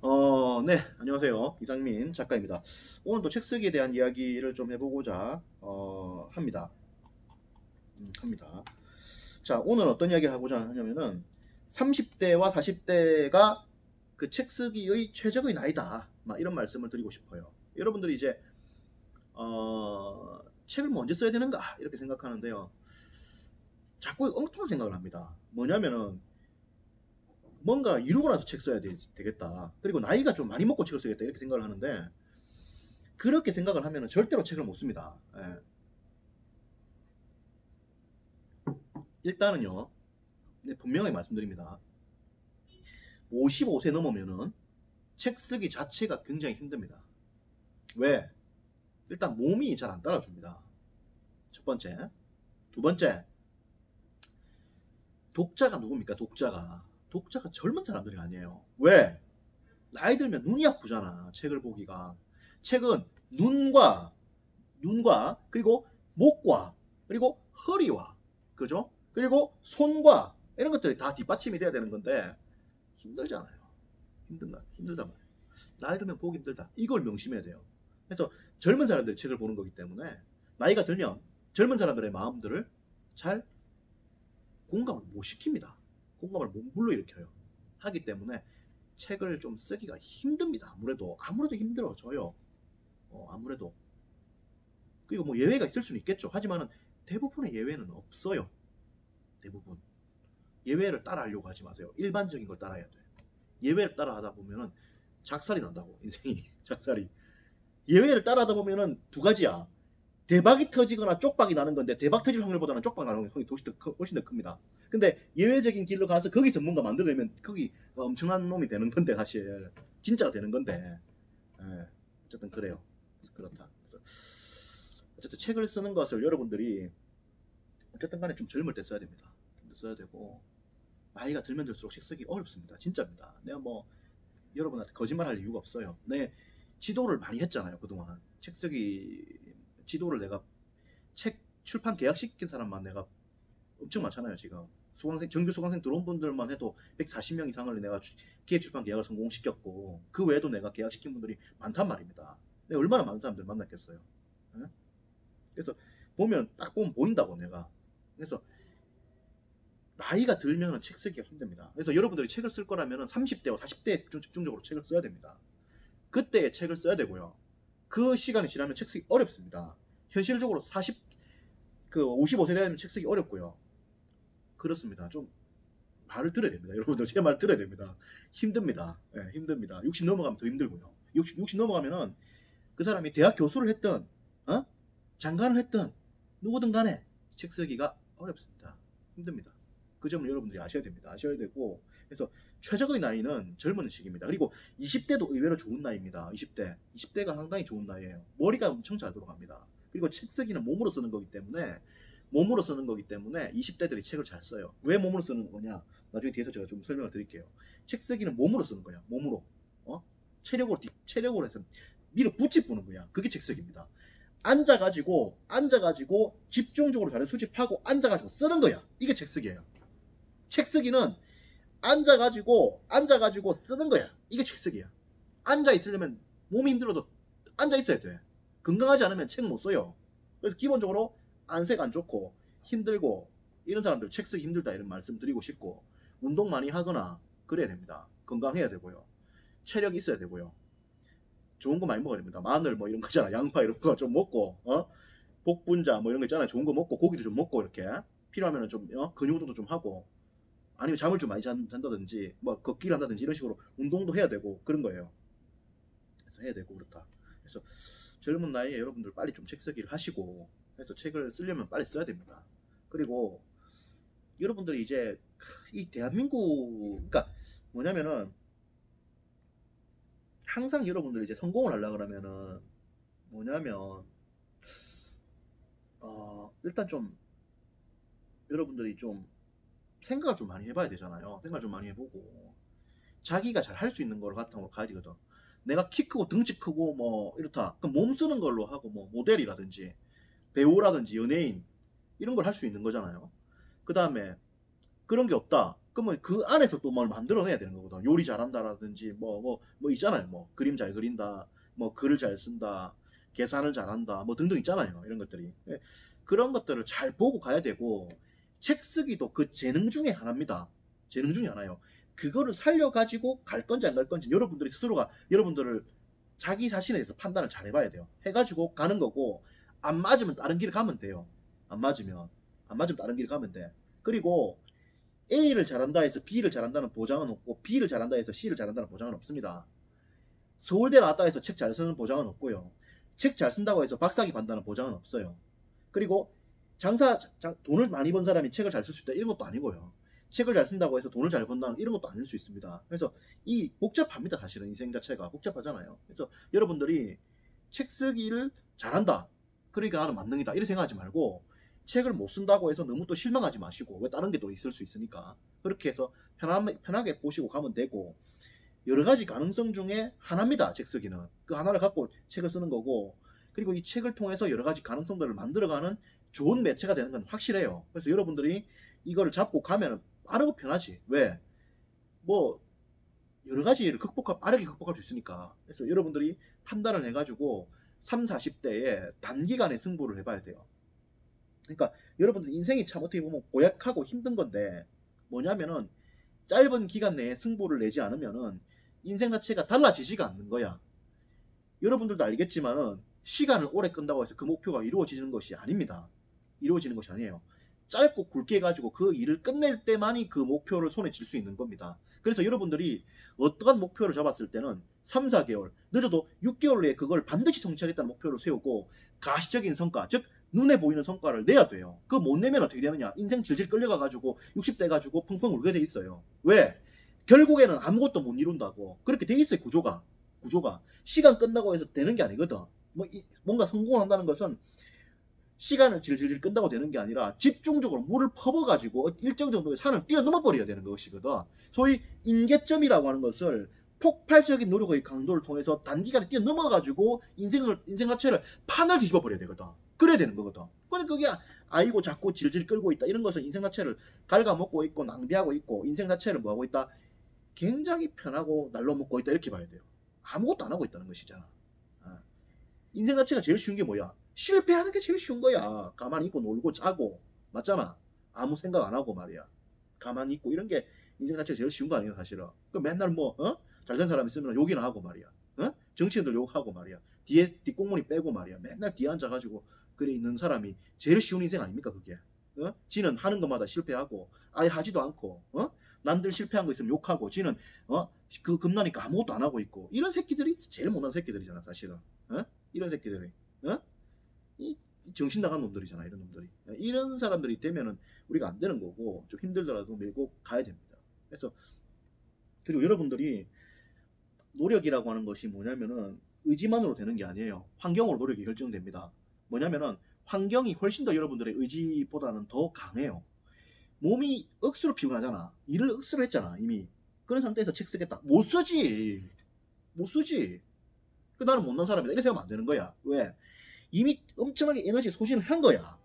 네, 안녕하세요. 이상민 작가입니다. 오늘도 책 쓰기에 대한 이야기를 좀 해보고자 합니다. 합니다. 자, 오늘 어떤 이야기를 하고자 하냐면은 30대와 40대가 그 책 쓰기의 최적의 나이다. 막 이런 말씀을 드리고 싶어요. 여러분들이 이제 책을 뭐 언제 써야 되는가 이렇게 생각하는데요. 자꾸 엉뚱한 생각을 합니다. 뭐냐면은 뭔가 이루고 나서 책 써야 되겠다. 그리고 나이가 좀 많이 먹고 책을 써야겠다. 이렇게 생각을 하는데 그렇게 생각을 하면 절대로 책을 못 씁니다. 예. 일단은요, 네, 분명히 말씀드립니다. 55세 넘으면은 책 쓰기 자체가 굉장히 힘듭니다. 왜? 일단 몸이 잘 안 따라줍니다. 첫 번째. 두 번째, 독자가 누굽니까? 독자가 젊은 사람들이 아니에요. 왜? 나이 들면 눈이 아프잖아. 책을 보기가. 책은 눈과 그리고 목과 그리고 허리와, 그죠? 그리고 손과 이런 것들이 다 뒷받침이 돼야 되는 건데 힘들잖아요. 힘들단 말이에요. 나이 들면 보기 힘들다. 이걸 명심해야 돼요. 그래서 젊은 사람들이 책을 보는 거기 때문에 나이가 들면 젊은 사람들의 마음들을 잘 공감을 못 시킵니다. 공감을 못 불러일으켜요. 하기 때문에 책을 좀 쓰기가 힘듭니다. 아무래도 힘들어져요. 아무래도. 그리고 뭐 예외가 있을 수는 있겠죠. 하지만 대부분의 예외는 없어요. 대부분. 예외를 따라하려고 하지 마세요. 일반적인 걸 따라해야 돼요. 예외를 따라하다 보면은 작살이 난다고. 인생이 작살이. 예외를 따라하다 보면은 두 가지야. 대박이 터지거나 쪽박이 나는 건데, 대박 터질 확률보다는 쪽박 나는 확률이 훨씬 더 큽니다. 근데 예외적인 길로 가서 거기서 뭔가 만들어내면 거기 엄청난 놈이 되는 건데, 사실 진짜가 되는 건데. 예, 어쨌든 그래요. 그래서 그렇다. 그래서 어쨌든 책을 쓰는 것을 여러분들이 어쨌든 간에 좀 젊을 때 써야 됩니다. 써야 되고, 나이가 들면 들수록 책 쓰기 어렵습니다. 진짜입니다. 내가 뭐 여러분한테 거짓말할 이유가 없어요. 내 지도를 많이 했잖아요. 그동안 책 쓰기 지도를 내가 책 출판 계약시킨 사람만 내가 엄청 많잖아요. 지금 정규 수강생 들어온 분들만 해도 140명 이상을 내가 기획 출판 계약을 성공시켰고, 그 외에도 내가 계약시킨 분들이 많단 말입니다. 내가 얼마나 많은 사람들 만났겠어요. 네? 그래서 딱 보면 보인다고 내가. 그래서 나이가 들면 책 쓰기가 힘듭니다. 그래서 여러분들이 책을 쓸 거라면 30대와 40대에 집중적으로 책을 써야 됩니다. 그때 책을 써야 되고요. 그 시간이 지나면 책 쓰기 어렵습니다. 현실적으로 55세 되면 책 쓰기 어렵고요. 그렇습니다. 좀 말을 들어야 됩니다. 여러분들 제 말 들어야 됩니다. 힘듭니다. 네, 힘듭니다. 60 넘어가면 더 힘들고요. 60 넘어가면은 그 사람이 대학 교수를 했든 장관을 했든 누구든 간에 책 쓰기가 어렵습니다. 힘듭니다. 그 점을 여러분들이 아셔야 됩니다. 아셔야 되고, 그래서 최적의 나이는 젊은 시기입니다. 그리고 20대도 의외로 좋은 나이입니다. 20대가 상당히 좋은 나이예요. 머리가 엄청 잘 돌아갑니다. 그리고 책 쓰기는 몸으로 쓰는 거기 때문에 20대들이 책을 잘 써요. 왜 몸으로 쓰는 거냐? 나중에 뒤에서 제가 좀 설명을 드릴게요. 책 쓰기는 몸으로 쓰는 거야. 몸으로. 체력으로 해서 밀어붙이는 거야. 그게 책 쓰기입니다. 앉아가지고 집중적으로 자료 수집하고 앉아가지고 쓰는 거야. 이게 책 쓰기예요. 책 쓰기는 앉아가지고 쓰는 거야. 이게 책 쓰기야. 앉아 있으려면 몸이 힘들어도 앉아 있어야 돼. 건강하지 않으면 책 못 써요. 그래서 기본적으로 안색 안 좋고 힘들고 이런 사람들 책 쓰기 힘들다 이런 말씀 드리고 싶고, 운동 많이 하거나 그래야 됩니다. 건강해야 되고요. 체력이 있어야 되고요. 좋은 거 많이 먹어야 됩니다. 마늘 뭐 이런 거 있잖아. 양파 이런 거 좀 먹고, 복분자 뭐 이런 거 있잖아요. 좋은 거 먹고, 고기도 좀 먹고, 이렇게 필요하면 좀 근육 운동도 좀 하고, 아니면 잠을 좀 많이 잔다든지 뭐 걷기를 한다든지 이런 식으로 운동도 해야 되고 그런 거예요. 그래서 해야 되고 그렇다. 그래서 젊은 나이에 여러분들 빨리 좀 책 쓰기를 하시고, 그래서 책을 쓰려면 빨리 써야 됩니다. 그리고 여러분들이 이제 이 대한민국, 그러니까 뭐냐면은 항상 여러분들이 이제 성공을 하려고 그러면은 뭐냐면 일단 좀 여러분들이 좀 생각을 좀 많이 해봐야 되잖아요. 생각을 좀 많이 해보고 자기가 잘 할 수 있는 걸 같은 걸 가야 되거든. 내가 키 크고 등치 크고 뭐 이렇다. 그럼 몸 쓰는 걸로 하고 뭐 모델이라든지 배우라든지 연예인 이런 걸 할 수 있는 거잖아요. 그 다음에 그런 게 없다. 그럼 그러면 그 안에서 또 뭘 만들어내야 되는 거거든. 요리 잘한다라든지 뭐 있잖아요. 뭐 그림 잘 그린다, 뭐 글을 잘 쓴다, 계산을 잘한다, 뭐 등등 있잖아요. 이런 것들이. 예, 그런 것들을 잘 보고 가야 되고 책 쓰기도 그 재능 중에 하나입니다. 재능 중에 하나요. 그거를 살려가지고 갈 건지 안 갈 건지 여러분들이 스스로가 여러분들을 자기 자신에 대해서 판단을 잘 해봐야 돼요. 해가지고 가는 거고 안 맞으면 다른 길 가면 돼요. 안 맞으면 다른 길 가면 돼. 그리고 A를 잘한다 해서 B를 잘한다는 보장은 없고 B를 잘한다 해서 C를 잘한다는 보장은 없습니다. 서울대 나왔다 해서 책 잘 쓰는 보장은 없고요. 책 잘 쓴다고 해서 박사학위 받는다는 보장은 없어요. 그리고 돈을 많이 번 사람이 책을 잘 쓸 수 있다 이런 것도 아니고요. 책을 잘 쓴다고 해서 돈을 잘 번다는 이런 것도 아닐 수 있습니다. 그래서 이 복잡합니다. 사실은 인생 자체가 복잡하잖아요. 그래서 여러분들이 책 쓰기를 잘한다, 그러니까 나는 만능이다 이렇게 생각하지 말고 책을 못 쓴다고 해서 너무 또 실망하지 마시고, 왜 다른 게 또 있을 수 있으니까 그렇게 해서 편하게 보시고 가면 되고, 여러 가지 가능성 중에 하나입니다. 책 쓰기는 그 하나를 갖고 책을 쓰는 거고, 그리고 이 책을 통해서 여러 가지 가능성들을 만들어가는 좋은 매체가 되는 건 확실해요. 그래서 여러분들이 이거를 잡고 가면 빠르고 편하지. 왜? 뭐 여러 가지를 빠르게 극복할 수 있으니까. 그래서 여러분들이 판단을 해가지고 3, 40대에 단기간에 승부를 해봐야 돼요. 그러니까 여러분들 인생이 참 어떻게 보면 고약하고 힘든 건데, 뭐냐면은 짧은 기간 내에 승부를 내지 않으면은 인생 자체가 달라지지가 않는 거야. 여러분들도 알겠지만은 시간을 오래 끈다고 해서 그 목표가 이루어지는 것이 아닙니다. 이루어지는 것이 아니에요. 짧고 굵게 해가지고 그 일을 끝낼 때만이 그 목표를 손에 쥘 수 있는 겁니다. 그래서 여러분들이 어떠한 목표를 잡았을 때는 3, 4개월, 늦어도 6개월 내에 그걸 반드시 성취하겠다는 목표를 세우고 가시적인 성과, 즉 눈에 보이는 성과를 내야 돼요. 그거 못 내면 어떻게 되느냐? 인생 질질 끌려가가지고 60대 가지고 펑펑 울게 돼 있어요. 왜? 결국에는 아무것도 못 이룬다고. 그렇게 돼 있어요. 구조가. 시간 끝나고 해서 되는 게 아니거든. 뭔가 성공한다는 것은 시간을 질질질 끈다고 되는 게 아니라 집중적으로 물을 퍼버가지고 일정 정도의 산을 뛰어넘어 버려야 되는 것이거든. 소위 임계점이라고 하는 것을 폭발적인 노력의 강도를 통해서 단기간에 뛰어넘어가지고 인생 자체를 판을 뒤집어 버려야 되거든. 그래야 되는 거거든. 그러니까 그게 아이고 자꾸 질질 끌고 있다 이런 것은 인생 자체를 갉아먹고 있고 낭비하고 있고 인생 자체를 뭐하고 있다, 굉장히 편하고 날로 먹고 있다 이렇게 봐야 돼요. 아무것도 안 하고 있다는 것이잖아. 인생 자체가 제일 쉬운 게 뭐야? 실패하는 게 제일 쉬운 거야. 가만히 있고 놀고 자고, 맞잖아. 아무 생각 안 하고 말이야. 가만히 있고 이런 게 인생 자체가 제일 쉬운 거 아니에요, 사실은. 그 맨날 잘된 사람 있으면 욕이나 하고 말이야. 정치인들 욕하고 말이야. 뒷공무니 빼고 말이야. 맨날 뒤에 앉아가지고 그래 있는 사람이 제일 쉬운 인생 아닙니까, 그게? 지는 하는 것마다 실패하고 아예 하지도 않고, 남들 실패한 거 있으면 욕하고, 지는 그 겁나니까 아무것도 안 하고 있고, 이런 새끼들이 제일 못난 새끼들이잖아, 사실은. 이런 새끼들이, 이 정신 나간 놈들이잖아, 이런 놈들이. 이런 사람들이 되면은 우리가 안 되는 거고, 좀 힘들더라도 밀고 가야 됩니다. 그래서 그리고 여러분들이 노력이라고 하는 것이 뭐냐면은 의지만으로 되는 게 아니에요. 환경으로 노력이 결정됩니다. 뭐냐면은 환경이 훨씬 더 여러분들의 의지보다는 더 강해요. 몸이 억수로 피곤하잖아. 일을 억수로 했잖아, 이미. 그런 상태에서 책 쓰겠다. 못 쓰지. 나는 못난 사람이다 이렇게 생각하면 안 되는 거야. 왜? 이미 엄청나게 에너지 소진을 한 거야.